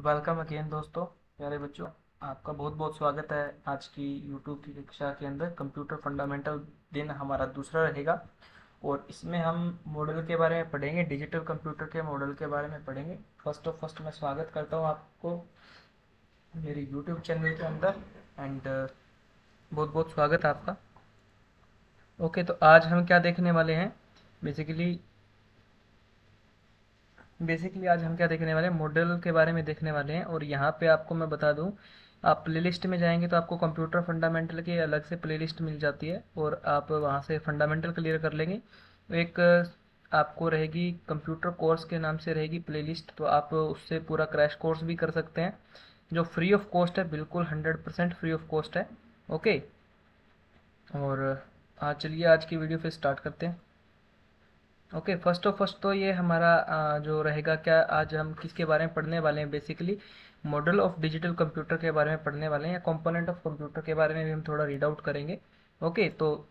Welcome again दोस्तों, प्यारे बच्चों। आपका बहुत बहुत स्वागत है आज की यूट्यूब की कक्षा के अंदर। कंप्यूटर फंडामेंटल दिन हमारा दूसरा रहेगा और इसमें हम मॉडल के बारे में पढ़ेंगे, डिजिटल कंप्यूटर के मॉडल के बारे में पढ़ेंगे। फर्स्ट मैं स्वागत करता हूँ आपको मेरे यूट्यूब चैनल के अंदर एंड बहुत बहुत स्वागत है आपका। ओके, तो आज हम क्या देखने वाले हैं? बेसिकली बेसिकली आज हम क्या देखने वाले हैं, मॉडल के बारे में देखने वाले हैं। और यहाँ पे आपको मैं बता दूँ, आप प्लेलिस्ट में जाएंगे तो आपको कंप्यूटर फंडामेंटल की अलग से प्लेलिस्ट मिल जाती है और आप वहाँ से फंडामेंटल क्लियर कर लेंगे। एक आपको रहेगी कंप्यूटर कोर्स के नाम से रहेगी प्लेलिस्ट, तो आप उससे पूरा क्रैश कोर्स भी कर सकते हैं जो फ्री ऑफ कॉस्ट है, बिल्कुल 100% फ्री ऑफ कॉस्ट है। ओके, और आज चलिए आज की वीडियो फिर स्टार्ट करते हैं। ओके, फर्स्ट तो ये हमारा जो रहेगा, क्या आज हम किसके बारे में पढ़ने वाले हैं? Basically model of digital computer के बारे में पढ़ने वाले हैं, या कंपोनेंट ऑफ कंप्यूटर के बारे में भी हम थोड़ा रीड आउट करेंगे। ओके, तो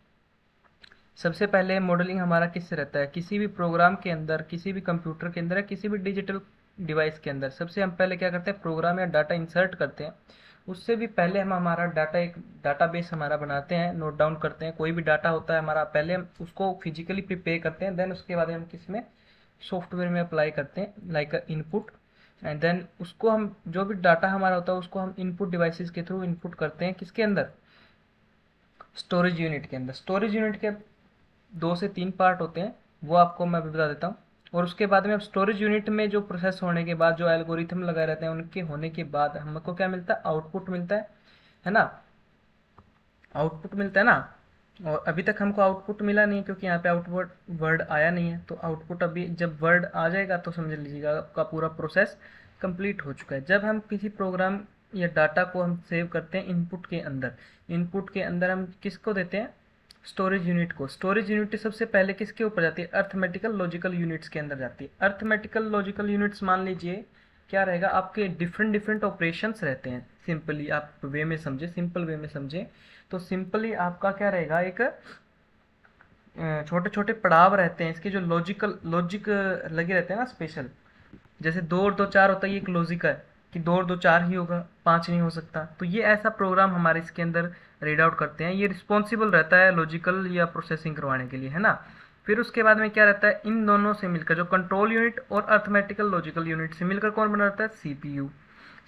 सबसे पहले मॉडलिंग हमारा किससे रहता है? किसी भी प्रोग्राम के अंदर, किसी भी कंप्यूटर के अंदर, या किसी भी डिजिटल डिवाइस के अंदर सबसे हम पहले क्या करते हैं, प्रोग्राम या डाटा इंसर्ट करते हैं। उससे भी पहले हम हमारा डाटा, एक डाटाबेस हमारा बनाते हैं, नोट डाउन करते हैं। कोई भी डाटा होता है हमारा, पहले हम उसको फिजिकली प्रिपेयर करते हैं, देन उसके बाद हम किस में, सॉफ्टवेयर में अप्लाई करते हैं, लाइक इनपुट। एंड देन उसको हम, जो भी डाटा हमारा होता है उसको हम इनपुट डिवाइसेस के थ्रू इनपुट करते हैं, किसके अंदर, स्टोरेज यूनिट के अंदर। स्टोरेज यूनिट के 2 से 3 पार्ट होते हैं, वो आपको मैं अभी बता देता हूँ। और उसके बाद में अब स्टोरेज यूनिट में जो प्रोसेस होने के बाद, जो एल्गोरिथम लगाए रहते हैं, उनके होने के बाद हमको क्या मिलता है, आउटपुट मिलता है ना। आउटपुट मिलता है ना। और अभी तक हमको आउटपुट मिला नहीं, क्योंकि यहाँ पे आउटपुट वर्ड आया नहीं है। तो आउटपुट अभी जब वर्ड आ जाएगा तो समझ लीजिएगा आपका पूरा प्रोसेस कंप्लीट हो चुका है। जब हम किसी प्रोग्राम या डाटा को हम सेव करते हैं इनपुट के अंदर, इनपुट के अंदर हम किसको देते हैं, स्टोरेज यूनिट को। स्टोरेज यूनिट सबसे पहले किसके ऊपर जाती है, अर्थमेटिकल लॉजिकल यूनिट्स के अंदर जाती है। अर्थमेटिकल लॉजिकल यूनिट्स मान लीजिए क्या रहेगा, आपके डिफरेंट डिफरेंट ऑपरेशंस रहते हैं। सिंपली आप वे में समझे, सिंपल वे में समझे तो सिंपली आपका क्या रहेगा, एक छोटे छोटे पड़ाव रहते हैं इसके, जो लॉजिक लगे रहते हैं ना स्पेशल। जैसे 2 और 2 4 होता है, ये एक लॉजिक है कि 2 और 2 4 ही होगा, 5 नहीं हो सकता। तो ये ऐसा प्रोग्राम हमारे इसके अंदर रीड आउट करते हैं। ये रिस्पॉन्सिबल रहता है लॉजिकल या प्रोसेसिंग करवाने के लिए, है ना। फिर उसके बाद में क्या रहता है, इन दोनों से मिलकर जो कंट्रोल यूनिट और अर्थमेटिकल लॉजिकल यूनिट से मिलकर कौन बना रहता है, सीपीयू।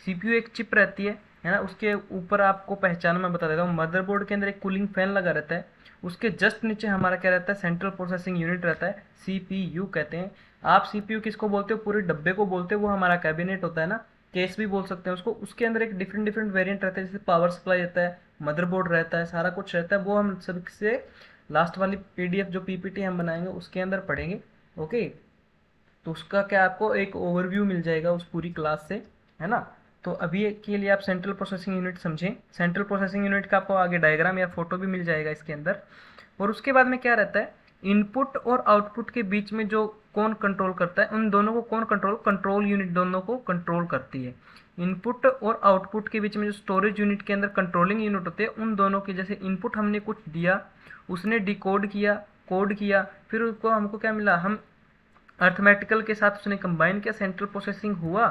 सीपीयू एक चिप रहती है ना। उसके ऊपर आपको पहचान मैं बता देता हूँ, मदरबोर्ड के अंदर एक कूलिंग फैन लगा रहता है। उसके जस्ट नीचे हमारा क्या रहता है, सेंट्रल प्रोसेसिंग यूनिट रहता है, सीपीयू कहते हैं। आप सीपीयू किसको बोलते हो, पूरे डब्बे को बोलते हो, वो हमारा कैबिनेट होता है ना, केस भी बोल सकते हैं उसको। उसके अंदर एक डिफरेंट डिफरेंट वेरिएंट रहता है, जैसे पावर सप्लाई रहता है, मदरबोर्ड रहता है, सारा कुछ रहता है। वो हम सबसे लास्ट वाली पीडीएफ जो पीपीटी हम बनाएंगे उसके अंदर पढ़ेंगे। ओके, तो उसका क्या, आपको एक ओवरव्यू मिल जाएगा उस पूरी क्लास से, है ना। तो अभी के लिए आप सेंट्रल प्रोसेसिंग यूनिट समझें। सेंट्रल प्रोसेसिंग यूनिट का आपको आगे डायग्राम या फोटो भी मिल जाएगा इसके अंदर। और उसके बाद में क्या रहता है, इनपुट और आउटपुट के बीच में जो कौन कंट्रोल करता है, उन दोनों को कौन कंट्रोल, कंट्रोल यूनिट दोनों को कंट्रोल करती है। इनपुट और आउटपुट के बीच में जो स्टोरेज यूनिट के अंदर कंट्रोलिंग यूनिट होते हैं, उन दोनों के, जैसे इनपुट हमने कुछ दिया, उसने डिकोड किया, कोड किया, फिर उसको हमको क्या मिला, हम अर्थमेटिकल के साथ उसने कंबाइन किया, सेंट्रल प्रोसेसिंग हुआ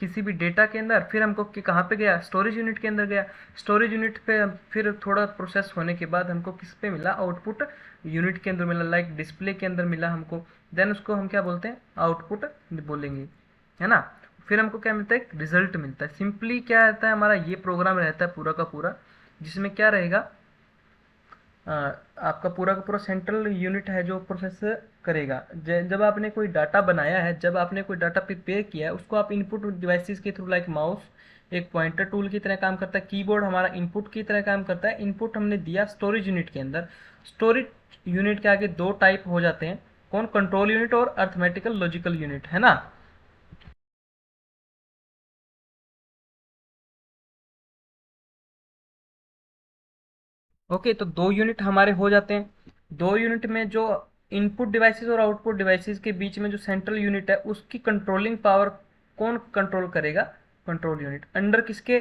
किसी भी डेटा के अंदर, फिर हमको कि कहाँ पे गया, स्टोरेज यूनिट के अंदर गया। स्टोरेज यूनिट पे फिर थोड़ा प्रोसेस होने के बाद हमको किस पे मिला, आउटपुट यूनिट के अंदर मिला, लाइक डिस्प्ले के अंदर मिला हमको। देन उसको हम क्या बोलते हैं, आउटपुट बोलेंगे, है ना। फिर हमको क्या मिलता है, एक रिजल्ट मिलता है। सिंपली क्या रहता है, हमारा ये प्रोग्राम रहता है पूरा का पूरा, जिसमें क्या रहेगा, आपका पूरा का पूरा सेंट्रल यूनिट है जो प्रोसेस करेगा। जब आपने कोई डाटा बनाया है, जब आपने कोई डाटा प्रिपेयर किया है, उसको आप इनपुट डिवाइसेस के थ्रू, लाइक माउस एक पॉइंटर टूल की तरह काम करता है, कीबोर्ड हमारा इनपुट की तरह काम करता है। इनपुट हमने दिया स्टोरेज यूनिट के अंदर। स्टोरेज यूनिट के आगे 2 टाइप हो जाते हैं, कौन, कंट्रोल यूनिट और अर्थमेटिकल लॉजिकल यूनिट, है ना। ओके, तो 2 यूनिट हमारे हो जाते हैं। 2 यूनिट में जो इनपुट डिवाइसेस और आउटपुट डिवाइसेस के बीच में जो सेंट्रल यूनिट है, उसकी कंट्रोलिंग पावर कौन कंट्रोल करेगा, कंट्रोल यूनिट। अंडर किसके,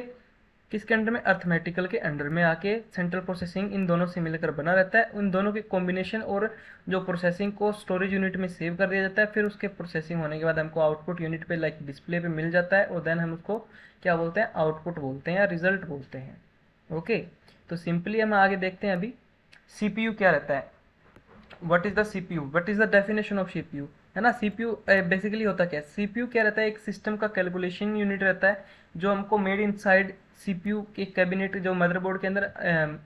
किसके अंडर में, अर्थमेटिकल के अंडर में आके सेंट्रल प्रोसेसिंग इन दोनों से मिलकर बना रहता है। उन दोनों के कॉम्बिनेशन और जो प्रोसेसिंग को स्टोरेज यूनिट में सेव कर दिया जाता है, फिर उसके प्रोसेसिंग होने के बाद हमको आउटपुट यूनिट पे लाइक डिस्प्ले पे मिल जाता है, और देन हम उसको क्या बोलते हैं, आउटपुट बोलते हैं या रिजल्ट बोलते हैं। ओके, तो सिंपली हम आगे देखते हैं अभी सीपीयू क्या रहता है। What is the CPU, what is the definition of CPU, है ना। सीपीयू बेसिकली होता क्या है, सीपीयू क्या रहता है, एक सिस्टम का कैलकुलेशन यूनिट रहता है जो हमको मेड इनसाइड सीपीयू के कैबिनेट जो मदरबोर्ड के अंदर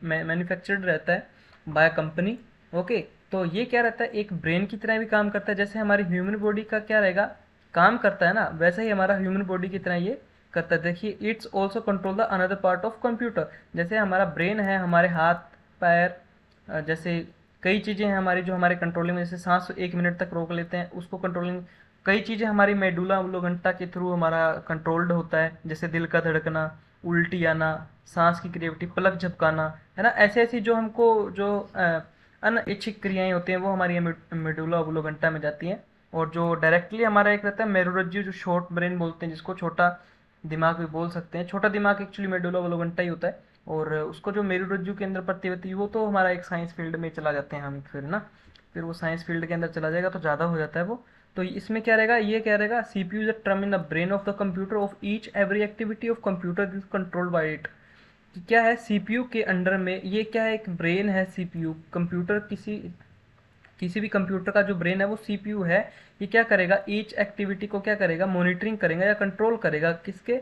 मैन्युफैक्चर्ड रहता है बाय कंपनी। ओके, तो ये क्या रहता है, एक ब्रेन की तरह भी काम करता है। जैसे हमारी ह्यूमन बॉडी का क्या रहेगा, काम करता है ना, वैसे ही हमारा ह्यूमन बॉडी की तरह ये करता है। देखिए, it's also control the another part of computer. जैसे हमारा ब्रेन है, हमारे हाथ पैर, जैसे कई चीज़ें हैं हमारी जो हमारे कंट्रोलिंग में, जैसे सांस 1 मिनट तक रोक लेते हैं उसको कंट्रोलिंग, कई चीज़ें हमारी मेडुला ओब्लोंगेटा के थ्रू हमारा कंट्रोल्ड होता है, जैसे दिल का धड़कना, उल्टी आना, सांस की क्रिएविटी, पलक झपकाना, है ना। ऐसे ऐसी जो हमको जो अनइच्छिक क्रियाएं होती हैं वो हमारी मेडुला ओब्लोंगेटा में जाती हैं। और जो डायरेक्टली हमारा एक रहता है मेरुरज्जु, जो शॉर्ट ब्रेन बोलते हैं, जिसको छोटा दिमाग भी बोल सकते हैं। छोटा दिमाग एक्चुअली मेडुला ओब्लोंगेटा ही होता है, और उसको जो मेरुरज्जु के अंदर पड़ती होती है वो तो हमारा एक साइंस फील्ड में चला जाते हैं हम फिर ना, फिर वो साइंस फील्ड के अंदर चला जाएगा तो ज़्यादा हो जाता है वो। तो इसमें क्या रहेगा, ये क्या रहेगा, CPU is a term in the brain of the computer of each every activity of computer is controlled by it. क्या है सीपीयू के अंडर में, ये क्या है, एक ब्रेन है सीपीयू। कंप्यूटर किसी किसी भी कंप्यूटर का जो ब्रेन है वो सीपीयू है। ये क्या करेगा, ईच एक्टिविटी को क्या करेगा, मॉनिटरिंग करेगा या कंट्रोल करेगा, किसके,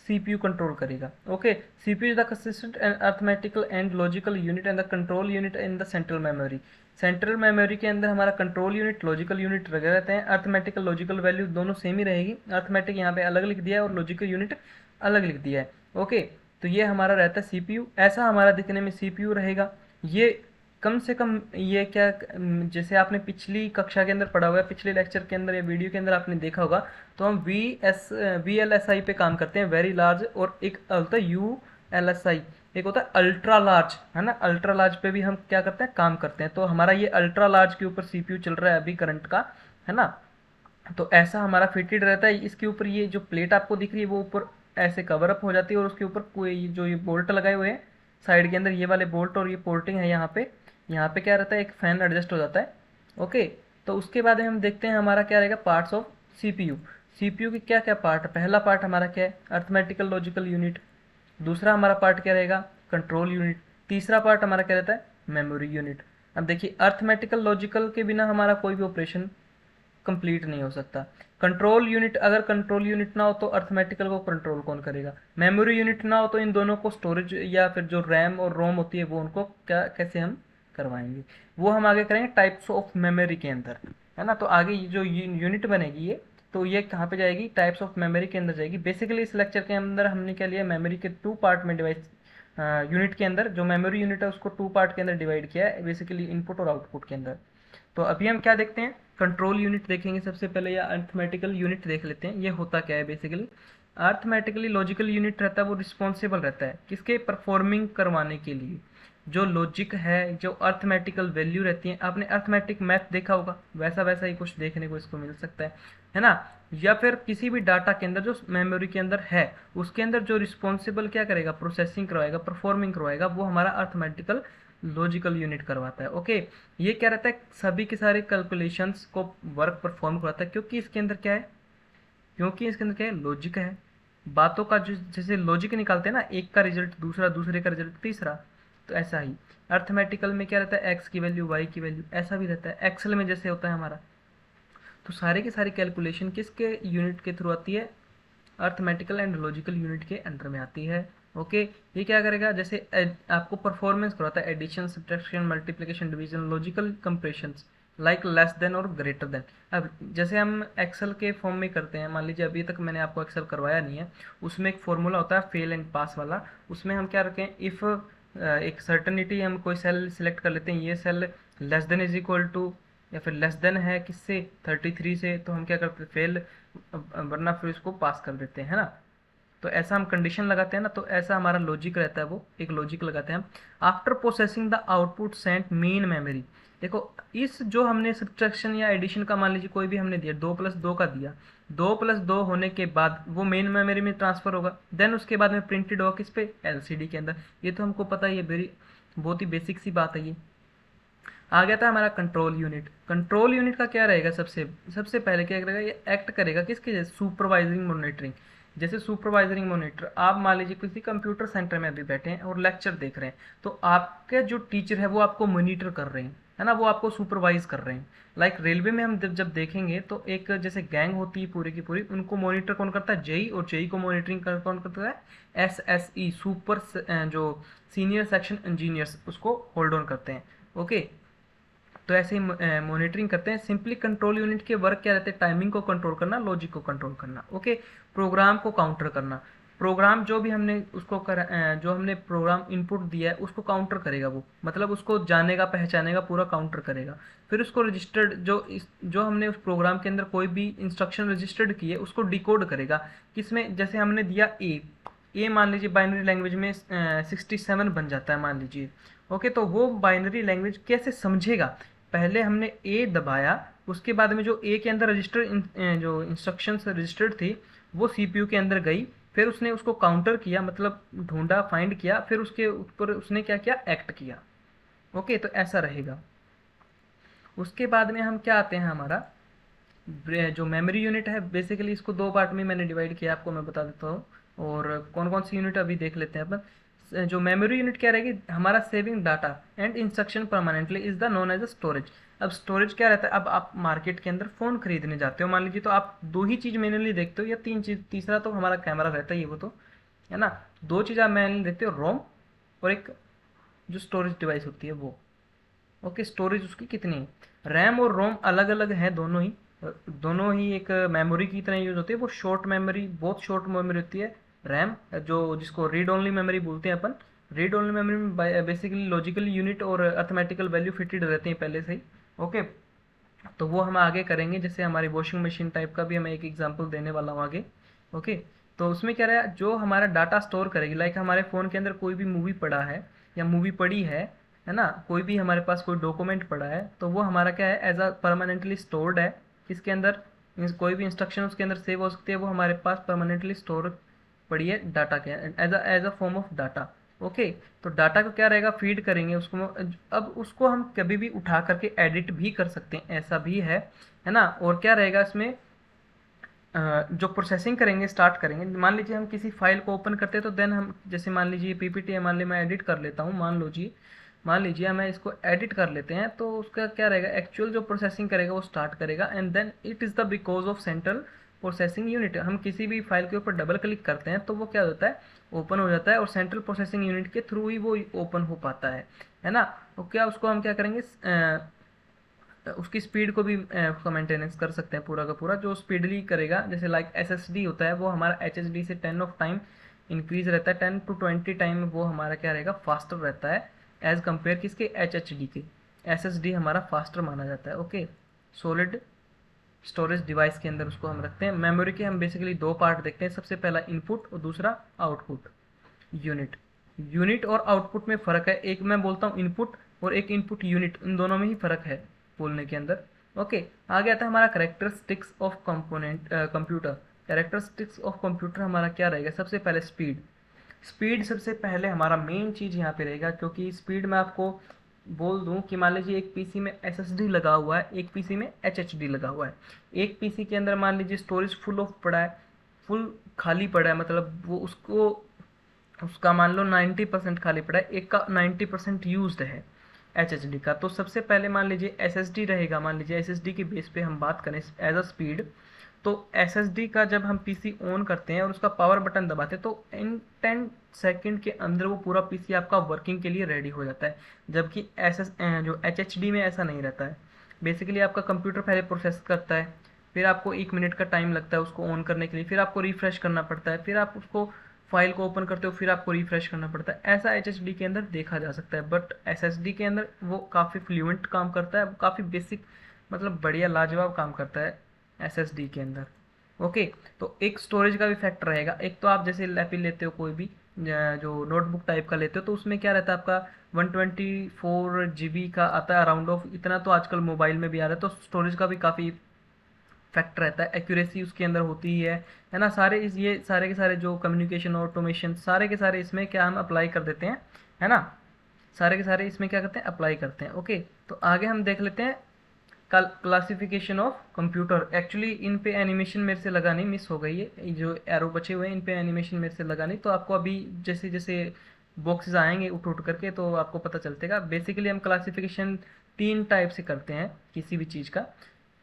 सीपीयू कंट्रोल करेगा। Okay, CPU is the consistent and arithmetical and logical unit and the control unit in the central memory. Central memory के अंदर हमारा कंट्रोल यूनिट, लॉजिकल यूनिट लगे रहते हैं। अर्थमेटिकल लॉजिकल वैल्यू दोनों सेम ही रहेगी। अर्थमेटिक यहाँ पे अलग लिख दिया है और लॉजिकल यूनिट अलग लिख दिया है। ओके, तो ये हमारा रहता है सीपीयू, ऐसा हमारा दिखने में सीपीयू रहेगा। ये कम से कम ये क्या, जैसे आपने पिछली कक्षा के अंदर पढ़ा हुआ है, पिछले लेक्चर के अंदर या वीडियो के अंदर आपने देखा होगा, तो हम VLSI पे काम करते हैं, वेरी लार्ज, और एक होता है ULSI, एक होता है अल्ट्रा लार्ज, है ना। अल्ट्रा लार्ज पे भी हम क्या करते हैं, काम करते हैं। तो हमारा ये अल्ट्रा लार्ज के ऊपर सीपीयू चल रहा है अभी करंट का, है ना। तो ऐसा हमारा फिटेड रहता है। इसके ऊपर ये जो प्लेट आपको दिख रही है वो ऊपर ऐसे कवर अप हो जाती है, और उसके ऊपर कोई जो ये बोल्ट लगाए हुए हैं साइड के अंदर, ये वाले बोल्ट और ये पोर्टिंग है यहाँ पे क्या रहता है, एक फैन एडजस्ट हो जाता है। ओके, तो उसके बाद हम देखते हैं हमारा क्या रहेगा, पार्ट्स ऑफ सीपीयू। सीपीयू के क्या क्या पार्ट, पहला पार्ट हमारा क्या है, अर्थमेटिकल लॉजिकल यूनिट। दूसरा हमारा पार्ट क्या रहेगा, कंट्रोल यूनिट। तीसरा पार्ट हमारा क्या रहता है, मेमोरी यूनिट। अब देखिए, अर्थमेटिकल लॉजिकल के बिना हमारा कोई भी ऑपरेशन कंप्लीट नहीं हो सकता। कंट्रोल यूनिट, अगर कंट्रोल यूनिट ना हो तो अर्थमेटिकल को कंट्रोल कौन करेगा। मेमोरी यूनिट ना हो तो इन दोनों को स्टोरेज या फिर जो रैम और रोम होती है वो उनको क्या कैसे हम करवाएंगे, वो हम आगे करेंगे टाइप्स ऑफ मेमोरी के अंदर, है ना। तो आगे ये जो यूनिट बनेगी ये, तो ये कहाँ पे जाएगी, टाइप्स ऑफ मेमोरी के अंदर जाएगी। बेसिकली इस लेक्चर के अंदर हमने क्या लिया, मेमोरी के 2 पार्ट में डिवाइड, यूनिट के अंदर जो मेमोरी यूनिट है उसको 2 पार्ट के अंदर डिवाइड किया है, बेसिकली इनपुट और आउटपुट के अंदर। तो अभी हम क्या देखते हैं, कंट्रोल यूनिट देखेंगे सबसे पहले, या अर्थमेटिकल यूनिट देख लेते हैं। ये होता क्या है बेसिकली, अर्थमेटिकली लॉजिकल यूनिट रहता है वो रिस्पॉन्सिबल रहता है किसके, परफॉर्मिंग करवाने के लिए। जो लॉजिक है, जो अर्थमेटिकल वैल्यू रहती है, आपने अर्थमेटिक मैथ देखा होगा, वैसा वैसा ही कुछ देखने को इसको मिल सकता है ना। या फिर किसी भी डाटा के अंदर जो मेमोरी के अंदर है उसके अंदर जो रिस्पॉन्सिबल क्या करेगा, प्रोसेसिंग करवाएगा, परफॉर्मिंग करवाएगा, वो हमारा अर्थमेटिकल लॉजिकल यूनिट करवाता है। ओके, ये क्या रहता है, सभी के सारे कैलकुलेशंस को वर्क परफॉर्म करवाता है, क्योंकि इसके अंदर क्या है, क्योंकि इसके अंदर क्या है, लॉजिक है। बातों का जो जैसे लॉजिक निकालते हैं ना, एक का रिजल्ट दूसरा, दूसरे का रिजल्ट तीसरा, तो ऐसा ही अर्थमेटिकल में क्या रहता है, एक्स की वैल्यू वाई की वैल्यू, ऐसा भी रहता है। एक्सेल में जैसे होता है हमारा, तो सारे के सारे कैलकुलेशन किसके यूनिट के थ्रू आती है, अर्थमेटिकल एंड लॉजिकल यूनिट के अंडर में आती है। ओके, ये क्या करेगा, जैसे आपको परफॉर्मेंस करवाता है, addition, subtraction, multiplication, division, logical comparisons like less than और ग्रेटर देन। अब जैसे हम एक्सेल के फॉर्म में करते हैं, मान लीजिए अभी तक मैंने आपको एक्सेल करवाया नहीं है, उसमें एक फॉर्मूला होता है फेल एंड पास वाला। उसमें हम क्या रखें, इफ़ एक सर्टनिटी, हम कोई सेल सिलेक्ट कर लेते हैं, ये सेल less than is equal to या फिर लेस देन है किससे, 33 से, तो हम क्या करते हैं, फेल, वरना फिर इसको पास कर देते हैं, है ना। तो ऐसा हम कंडीशन लगाते हैं ना, तो ऐसा हमारा लॉजिक रहता है, वो एक लॉजिक लगाते हैं हम। After processing the output sent main memory. देखो इस जो हमने सब्ट्रैक्शन या एडिशन का मान लीजिए कोई भी हमने दिया, 2+2 का दिया, 2+2 होने के बाद वो मेन मेमोरी में ट्रांसफर होगा, देन उसके बाद में प्रिंटेड होगा किस पे, एलसीडी के अंदर। ये तो हमको पता ही है, वेरी बहुत ही बेसिक सी बात है ये। आ गया था हमारा कंट्रोल यूनिट। कंट्रोल यूनिट का क्या रहेगा, सबसे सबसे पहले क्या करेगा, ये एक्ट करेगा किसके जैसे, सुपरवाइजिंग मॉनिटरिंग। जैसे सुपरवाइजरिंग मॉनिटर, आप मान लीजिए किसी कंप्यूटर सेंटर में अभी बैठे हैं और लेक्चर देख रहे हैं, तो आपके जो टीचर है वो आपको मॉनिटर कर रहे हैं, है ना, वो आपको सुपरवाइज कर रहे हैं। लाइक रेलवे में हम जब देखेंगे तो एक जैसे गैंग होती है पूरी की पूरी, उनको मॉनिटर कौन करता है, जेई, और जेई को मॉनिटरिंग कौन करता है, एसएसई, सुपर जो सीनियर सेक्शन इंजीनियर्स उसको होल्ड ऑन करते हैं। ओके, तो ऐसे ही मॉनिटरिंग करते हैं। सिंपली कंट्रोल यूनिट के वर्क क्या रहते हैं, टाइमिंग को कंट्रोल करना, लॉजिक को कंट्रोल करना, ओके, प्रोग्राम को काउंटर करना। प्रोग्राम जो भी हमने उसको जो हमने प्रोग्राम इनपुट दिया है उसको काउंटर करेगा वो, मतलब उसको जानेगा पहचानेगा, पूरा काउंटर करेगा। फिर उसको रजिस्टर्ड जो हमने उस प्रोग्राम के अंदर कोई भी इंस्ट्रक्शन रजिस्टर्ड की है उसको डिकोड करेगा। किसमें, जैसे हमने दिया ए मान लीजिए बाइनरी लैंग्वेज में 67 बन जाता है मान लीजिए। ओके, तो वो बाइनरी लैंग्वेज कैसे समझेगा, पहले हमने ए दबाया, उसके बाद में जो ए के अंदर जो इंस्ट्रक्शंस रजिस्टर्ड थी वो सीपीयू के अंदर गई, फिर उसने उसको काउंटर किया, मतलब ढूंढा, फाइंड किया, फिर उसके ऊपर उसने क्या किया, एक्ट किया। ओके, तो ऐसा रहेगा। उसके बाद में हम क्या आते हैं, हमारा जो मेमोरी यूनिट है, बेसिकली इसको दो पार्ट में मैंने डिवाइड किया, आपको मैं बता देता हूँ। और कौन कौन सी यूनिट अभी देख लेते हैं अपन। जो मेमोरी यूनिट क्या रहेगी, हमारा saving data and instruction permanently is the known as a storage. अब स्टोरेज क्या रहता है, अब आप मार्केट के अंदर फ़ोन खरीदने जाते हो मान लीजिए, तो आप दो ही चीज़ मैनुअली देखते हो या तीन चीज़, तीसरा तो हमारा कैमरा रहता है, ये वो तो है ना, दो चीज़ आप मैनुअली देखते हो, रोम और एक जो स्टोरेज डिवाइस होती है वो। ओके, स्टोरेज उसकी कितनी है, रैम और रोम अलग अलग है दोनों ही एक मेमोरी की तरह यूज होती है। वो शॉर्ट मेमोरी, बहुत शॉर्ट मेमोरी होती है रैम, जो जिसको रीड ओनली मेमोरी बोलते हैं अपन। रीड ओनली मेमोरी में बेसिकली लॉजिकल यूनिट और अर्थमेटिकल वैल्यू फिटेड रहते हैं पहले से ही। ओके, तो वो हम आगे करेंगे, जैसे हमारी वॉशिंग मशीन टाइप का भी मैं एक एग्जांपल देने वाला हूँ आगे। ओके, तो उसमें क्या रहा, जो हमारा डाटा स्टोर करेगी, लाइक हमारे फ़ोन के अंदर कोई भी मूवी पड़ा है या मूवी पड़ी है ना, कोई भी हमारे पास कोई डॉक्यूमेंट पड़ा है, तो वो हमारा क्या है, एज अ परमानेंटली स्टोर्ड है किसके अंदर, कोई भी इंस्ट्रक्शन उसके अंदर सेव हो सकती है, वो हमारे पास परमानेंटली स्टोर पड़ी है डाटा के, as a form of data. Okay, तो डाटा को क्या रहेगा, फीड करेंगे उसको। अब उसको हम कभी भी उठा करके एडिट भी कर सकते हैं, ऐसा भी है ना। और क्या रहेगा इसमें, जो प्रोसेसिंग करेंगे, स्टार्ट करेंगे, मान लीजिए हम किसी फाइल को ओपन करते हैं, तो देन हम जैसे मान लीजिए पीपीटी है, मान लीजिए मैं एडिट कर लेता हूँ, मान लीजिए हमें इसको एडिट कर लेते हैं, तो उसका क्या रहेगा, एक्चुअल जो प्रोसेसिंग करेगा वो स्टार्ट करेगा, and then it is the because of central processing unit. हम किसी भी फाइल के ऊपर डबल क्लिक करते हैं तो वो क्या होता है, ओपन हो जाता है, और सेंट्रल प्रोसेसिंग यूनिट के थ्रू ही वो ओपन हो पाता है ना। तो क्या उसको हम क्या करेंगे, उसकी स्पीड को भी उसका मेंटेनेंस कर सकते हैं पूरा का पूरा, जो स्पीडली करेगा। जैसे लाइक एसएसडी होता है, वो हमारा एचएसडी से 10 ऑफ टाइम इंक्रीज रहता है, 10 to 20 टाइम वो हमारा क्या रहेगा, फास्टर रहता है एज कम्पेयर किसके, एचएचडी के। एसएसडी हमारा फास्टर माना जाता है। ओके, सॉलिड स्टोरेज डिवाइस के अंदर उसको हम रखते हैं। मेमोरी के हम बेसिकली दो पार्ट देखते हैं, सबसे पहला इनपुट और दूसरा आउटपुट यूनिट। यूनिट और आउटपुट में फ़र्क है, एक मैं बोलता हूँ इनपुट और एक इनपुट यूनिट, इन दोनों में ही फ़र्क है बोलने के अंदर। ओके, आगे आता है हमारा characteristics of component computer. Characteristics of computer हमारा क्या रहेगा, सबसे पहले स्पीड सबसे पहले हमारा मेन चीज़ यहाँ पे रहेगा, क्योंकि स्पीड में आपको बोल दूं कि मान लीजिए एक पीसी में एसएसडी लगा हुआ है, एक पीसी में एचएचडी लगा हुआ है। एक पीसी के अंदर मान लीजिए स्टोरेज फुल ऑफ पड़ा है, फुल खाली पड़ा है, मतलब वो उसका मान लो 90% खाली पड़ा है, एक का 90% यूज्ड है एचएचडी का। तो सबसे पहले मान लीजिए एसएसडी रहेगा, मान लीजिए एसएसडी की बेस पे हम बात करें एज अ स्पीड, तो एसएसडी का जब हम पीसी ऑन करते हैं और उसका पावर बटन दबाते हैं, तो इन 10 सेकंड के अंदर वो पूरा पीसी आपका वर्किंग के लिए रेडी हो जाता है। जबकि जो एचएचडी में ऐसा नहीं रहता है। बेसिकली आपका कंप्यूटर पहले प्रोसेस करता है, फिर आपको 1 मिनट का टाइम लगता है उसको ऑन करने के लिए, फिर आपको रिफ्रेश करना पड़ता है, फिर आप उसको फाइल को ओपन करते हो, फिर आपको रिफ्रेश करना पड़ता है। ऐसा एचएचडी के अंदर देखा जा सकता है, बट एसएसडी के अंदर वो काफ़ी फ्लुएंट काम करता है, काफ़ी बेसिक, मतलब बढ़िया लाजवाब काम करता है एसएसडी के अंदर। ओके। तो एक स्टोरेज का भी फैक्टर रहेगा। एक तो आप जैसे लैपी लेते हो कोई भी जो नोटबुक टाइप का लेते हो, तो उसमें क्या रहता है आपका 124 GB का आता है अराउंड ऑफ, इतना तो आजकल मोबाइल में भी आ रहा है। तो स्टोरेज का भी काफ़ी फैक्टर रहता है, एक्यूरेसी उसके अंदर होती है ना। सारे इस ये सारे के सारे जो कम्युनिकेशन ऑटोमेशन सारे के सारे इसमें क्या हम अप्लाई कर देते हैं, है ना। सारे के सारे इसमें क्या करते हैं, अप्लाई करते हैं। ओके, तो आगे हम देख लेते हैं classification of computer. Actually in पे एनिमेशन मेरे से लगा नहीं, मिस हो गई है, ये जो एरो बचे हुए हैं इन पे एनिमेशन मेरे से लगा नहीं। तो आपको अभी जैसे जैसे बॉक्सेस आएंगे उठ उठ करके तो आपको पता चलतेगा। बेसिकली हम क्लासिफिकेशन 3 टाइप से करते हैं किसी भी चीज़ का।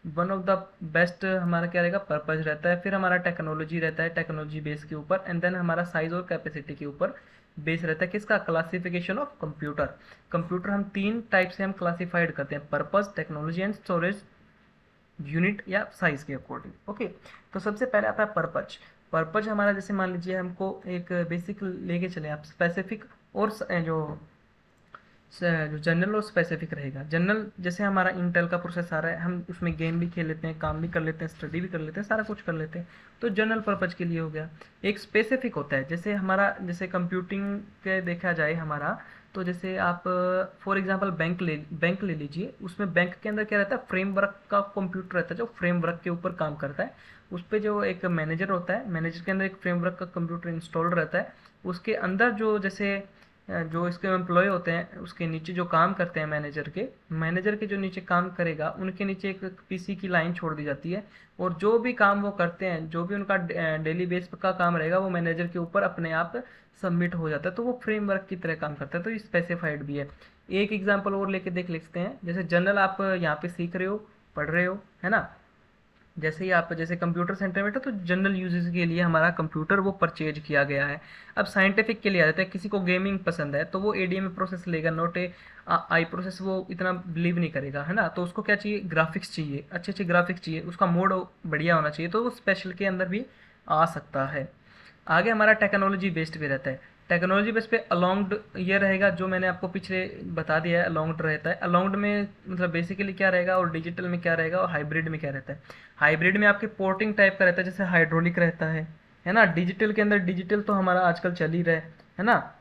वन ऑफ द बेस्ट हमारा क्या रहेगा, पर्पज रहता है, फिर हमारा टेक्नोलॉजी रहता है, टेक्नोलॉजी बेस के ऊपर, एंड देन हमारा साइज और कैपेसिटी के ऊपर बेस रहता है किसका, क्लासिफिकेशन ऑफ कंप्यूटर। कंप्यूटर हम 3 टाइप से हम क्लासिफाइड करते हैं, purpose, technology and storage unit या साइज के अकॉर्डिंग। ओके, तो सबसे पहले आता है पर्पज। पर्पज हमारा जैसे मान लीजिए हमको एक बेसिक लेके चले आप, स्पेसिफिक और जो जो जनरल और स्पेसिफिक रहेगा। जनरल जैसे हमारा इंटेल का प्रोसेसर है, हम उसमें गेम भी खेल लेते हैं, काम भी कर लेते हैं, स्टडी भी कर लेते हैं, सारा कुछ कर लेते हैं, तो जनरल पर्पज के लिए हो गया। एक स्पेसिफिक होता है, जैसे हमारा जैसे कंप्यूटिंग के देखा जाए हमारा, तो जैसे आप फॉर एग्जांपल बैंक ले लीजिए। उसमें बैंक के अंदर क्या रहता है, फ्रेमवर्क का कंप्यूटर रहता है जो फ्रेमवर्क के ऊपर काम करता है। उस पर जो एक मैनेजर होता है, मैनेजर के अंदर एक फ्रेमवर्क का कंप्यूटर इंस्टॉल्ड रहता है। उसके अंदर जो जैसे जो इसके एम्प्लॉय होते हैं, उसके नीचे जो काम करते हैं मैनेजर के जो नीचे काम करेगा, उनके नीचे एक पीसी की लाइन छोड़ दी जाती है। और जो भी काम वो करते हैं, जो भी उनका डेली बेस का काम रहेगा, वो मैनेजर के ऊपर अपने आप सबमिट हो जाता है। तो वो फ्रेमवर्क की तरह काम करता है, तो ये स्पेसिफाइड भी है। एक एग्जाम्पल और लेके देख लेते हैं। जैसे जनरल आप यहाँ पे सीख रहे हो, पढ़ रहे हो, है ना। जैसे ही आप जैसे कंप्यूटर सेंटर में तो जनरल यूजेस के लिए हमारा कंप्यूटर वो परचेज किया गया है। अब साइंटिफिक के लिए आ जाता है, किसी को गेमिंग पसंद है तो वो एडीएमए प्रोसेस लेगा, नोट ए आई प्रोसेस वो इतना बिलीव नहीं करेगा, है ना। तो उसको क्या चाहिए, ग्राफिक्स चाहिए, अच्छे अच्छे ग्राफिक्स चाहिए, उसका मोड बढ़िया होना चाहिए, तो वो स्पेशल के अंदर भी आ सकता है। आगे हमारा टेक्नोलॉजी बेस्ड भी रहता है। टेक्नोलॉजी बेस पे अलोंग्ड ये रहेगा, जो मैंने आपको पिछले बता दिया है, अलोंग्ड रहता है। अलोंग्ड में मतलब बेसिकली क्या रहेगा, और डिजिटल में क्या रहेगा, और हाइब्रिड में क्या रहता है। हाइब्रिड में आपके पोर्टिंग टाइप का रहता है, जैसे हाइड्रोलिक रहता है ना। डिजिटल के अंदर डिजिटल तो हमारा आजकल चल ही रहा है ना।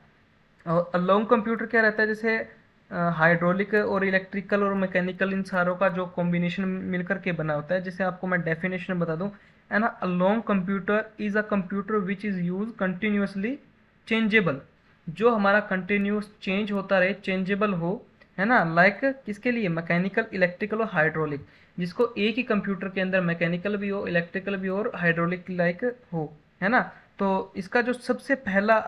और अलोंग कंप्यूटर क्या रहता है, जैसे हाइड्रोलिक और इलेक्ट्रिकल और मैकेनिकल इन सारों का जो कॉम्बिनेशन मिलकर के बना होता है। जैसे आपको मैं डेफिनेशन बता दूं, है ना। Along computer is a computer which is use continuously changeable, जो हमारा कंटिन्यूस चेंज होता रहे, चेंजेबल हो, है ना। लाइक किसके लिए, मैकेनिकल, इलेक्ट्रिकल और हाइड्रोलिक, जिसको एक ही कंप्यूटर के अंदर मैकेनिकल भी हो, इलेक्ट्रिकल भी हो और हाइड्रोलिक लाइक हो, है ना। तो इसका जो सबसे पहला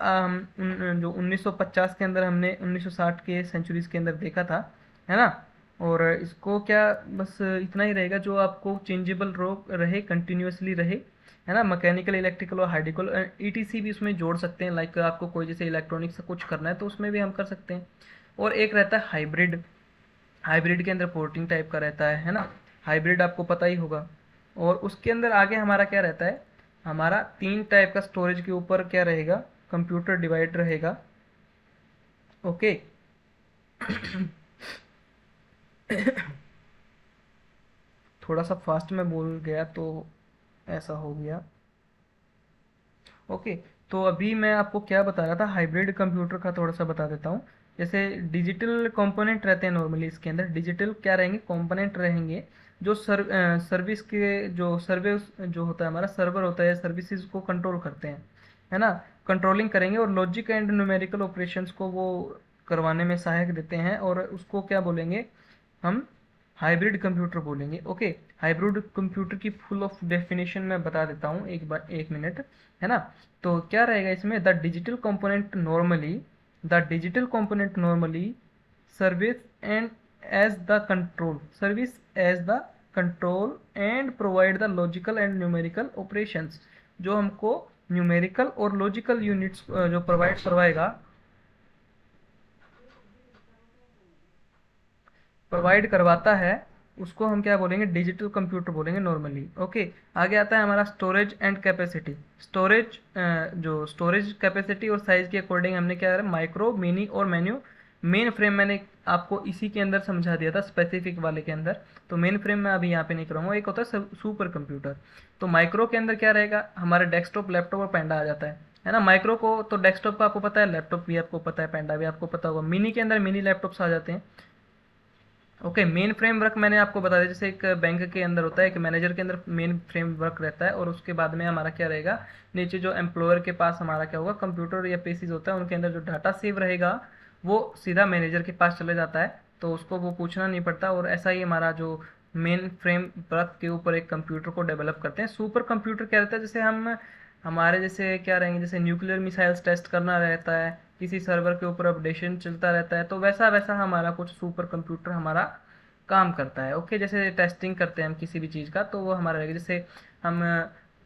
जो 1950 के अंदर हमने 1960 के सेंचुरीज के अंदर देखा था, है ना। और इसको क्या, बस इतना ही रहेगा, जो आपको चेंजेबल रो रहे, कंटिन्यूसली रहे, है ना। मैकेनिकल, इलेक्ट्रिकल और हाइड्रोलिकल, ईटीसी भी उसमें जोड़ सकते हैं। लाइक आपको कोई जैसे इलेक्ट्रॉनिक्स से कुछ करना है तो उसमें भी हम कर सकते हैं। और एक रहता है हाइब्रिड। हाइब्रिड के अंदर पोर्टिंग टाइप का रहता है ना। हाइब्रिड आपको पता ही होगा। और उसके अंदर आगे हमारा क्या रहता है, हमारा 3 टाइप का स्टोरेज के ऊपर क्या रहेगा, कंप्यूटर डिवाइड रहेगा। ओके। थोड़ा सा फास्ट में बोल गया तो ऐसा हो गया। ओके, तो अभी मैं आपको क्या बता रहा था, हाइब्रिड कंप्यूटर का थोड़ा सा बता देता हूँ। जैसे डिजिटल कंपोनेंट रहते हैं नॉर्मली, इसके अंदर डिजिटल क्या रहेंगे, कंपोनेंट रहेंगे, जो सर्विस के जो सर्विस जो होता है हमारा सर्वर होता है, सर्विसेज को कंट्रोल करते हैं, है ना। कंट्रोलिंग करेंगे और लॉजिक एंड न्यूमेरिकल ऑपरेशंस को वो करवाने में सहायक देते हैं, और उसको क्या बोलेंगे हम, हाइब्रिड कंप्यूटर बोलेंगे। ओके, हाइब्रिड कंप्यूटर की फुल ऑफ डेफिनेशन मैं बता देता हूँ, एक मिनट, है ना। तो क्या रहेगा इसमें, the digital component normally service and as the control service as the control and provide the logical and numerical operations, जो हमको न्यूमेरिकल और लॉजिकल यूनिट्स जो प्रोवाइड करवाएगा, प्रोवाइड करवाता है, उसको हम क्या बोलेंगे, डिजिटल कंप्यूटर बोलेंगे नॉर्मली। ओके, आगे आता है हमारा स्टोरेज एंड कैपेसिटी। स्टोरेज जो स्टोरेज कैपेसिटी और साइज के अकॉर्डिंग हमने क्या करा, माइक्रो, मिनी और मेन्यू। मेन फ्रेम मैंने आपको इसी के अंदर समझा दिया था, स्पेसिफिक वाले के अंदर। तो मेन फ्रेम में अभी यहाँ पे नहीं करूँगा। एक होता है सुपर कंप्यूटर। तो माइक्रो के अंदर क्या रहेगा, हमारे डेस्कटॉप, लैपटॉप और पैंडा आ जाता है ना। माइक्रो को तो डेस्कटॉप का आपको पता है, लैपटॉप भी आपको पता है, पैंडा भी आपको पता होगा। मिनी के अंदर मिनी लैपटॉप्स आ जाते हैं। ओके, मेन फ्रेम वर्क मैंने आपको बता दिया, जैसे एक बैंक के अंदर होता है, एक मैनेजर के अंदर मेन फ्रेम वर्क रहता है, और उसके बाद में हमारा क्या रहेगा, नीचे जो एम्प्लॉयर के पास हमारा क्या होगा, कंप्यूटर या पीसीज होता है, उनके अंदर जो डाटा सेव रहेगा वो सीधा मैनेजर के पास चले जाता है, तो उसको वो पूछना नहीं पड़ता। और ऐसा ही हमारा जो मेन फ्रेम वर्क के ऊपर एक कंप्यूटर को डेवलप करते हैं। सुपर कंप्यूटर क्या रहता है, जैसे हम हमारे जैसे क्या रहेंगे, जैसे न्यूक्लियर मिसाइल्स टेस्ट करना रहता है, किसी सर्वर के ऊपर अपडेशन चलता रहता है, तो वैसा वैसा हमारा कुछ सुपर कंप्यूटर हमारा काम करता है। ओके, जैसे टेस्टिंग करते हैं हम किसी भी चीज़ का, तो वो हमारा रहेगा। जैसे हम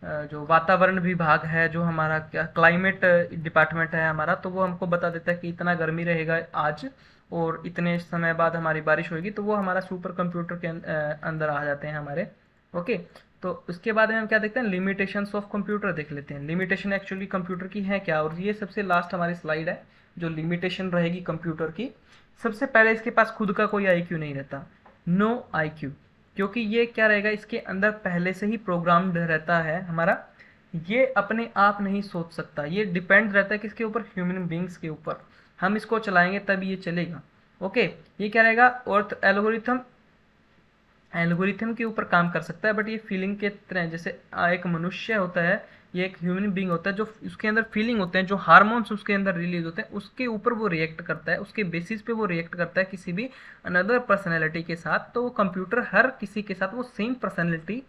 जो वातावरण विभाग है, जो हमारा क्या क्लाइमेट डिपार्टमेंट है हमारा, तो वो हमको बता देता है कि इतना गर्मी रहेगा आज और इतने समय बाद हमारी बारिश होगी, तो वो हमारा सुपर कंप्यूटर के अंदर आ जाते हैं हमारे। ओके, तो उसके बाद में हम क्या देखते हैं, लिमिटेशंस ऑफ कंप्यूटर देख लेते हैं। लिमिटेशन एक्चुअली कंप्यूटर की है क्या, और ये सबसे लास्ट हमारी स्लाइड है जो लिमिटेशन रहेगी कंप्यूटर की। सबसे पहले इसके पास खुद का कोई आईक्यू नहीं रहता, नो आईक्यू, क्योंकि ये क्या रहेगा, इसके अंदर पहले से ही प्रोग्राम्ड रहता है हमारा। ये अपने आप नहीं सोच सकता, ये डिपेंड रहता है किसके ऊपर, ह्यूमन बींग्स के ऊपर। हम इसको चलाएंगे तब ये चलेगा। ओके, ये क्या रहेगा, और एल्गोरिथम एल्गोरिथम के ऊपर काम कर सकता है, बट ये फीलिंग के तरह, जैसे एक मनुष्य होता है, ये एक ह्यूमन बींग होता है, जो उसके अंदर फीलिंग होते हैं, जो हार्मोन्स उसके अंदर रिलीज होते हैं, उसके ऊपर वो रिएक्ट करता है, उसके बेसिस पे वो रिएक्ट करता है किसी भी अनदर पर्सनैलिटी के साथ। तो वो कंप्यूटर हर किसी के साथ वो सेम पर्सनैलिटी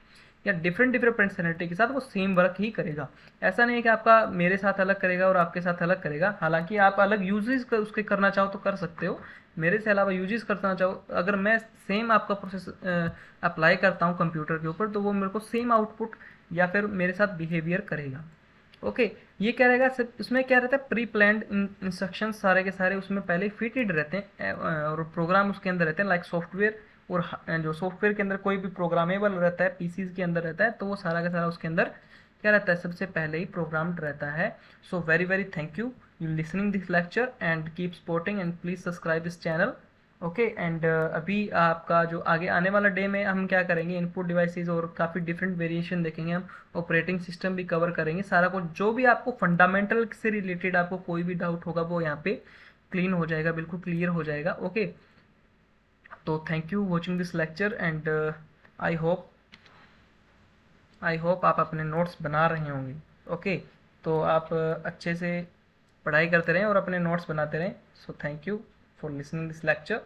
या डिफरेंट डिफरेंट पर्सनैलिटी के साथ वो सेम वर्क ही करेगा। ऐसा नहीं है कि आपका मेरे साथ अलग करेगा और आपके साथ अलग करेगा। हालांकि आप अलग यूजेस उसके करना चाहो तो कर सकते हो, मेरे से अलावा यूजेस करना चाहो, अगर मैं सेम आपका प्रोसेस अप्लाई करता हूँ कंप्यूटर के ऊपर, तो वो मेरे को सेम आउटपुट या फिर मेरे साथ बिहेवियर करेगा। ओके, ये क्या रहेगा, उसमें क्या रहता है, प्री प्लान्ड इंस्ट्रक्शन सारे के सारे उसमें पहले फिटेड रहते हैं, और प्रोग्राम उसके अंदर रहते हैं, लाइक सॉफ्टवेयर। और जो सॉफ्टवेयर के अंदर कोई भी प्रोग्रामेबल रहता है, पीसीज के अंदर रहता है, तो वो सारा का सारा उसके अंदर क्या रहता है, सबसे पहले ही प्रोग्राम्ड रहता है। So very very thank you listening this lecture and keep supporting and please subscribe this channel. Okay, and अभी आपका जो आगे आने वाला डे में हम क्या करेंगे, इनपुट डिवाइसेस और काफ़ी डिफरेंट वेरिएशन देखेंगे हम, ऑपरेटिंग सिस्टम भी कवर करेंगे, सारा कुछ जो भी आपको फंडामेंटल से रिलेटेड आपको कोई भी डाउट होगा वो यहाँ पे क्लीन हो जाएगा, बिल्कुल क्लियर हो जाएगा। ओके, तो thank you watching this lecture and I hope आप अपने नोट्स बना रहे होंगे। ओके, तो आप अच्छे से पढ़ाई करते रहें और अपने नोट्स बनाते रहें। So thank you for listening this lecture.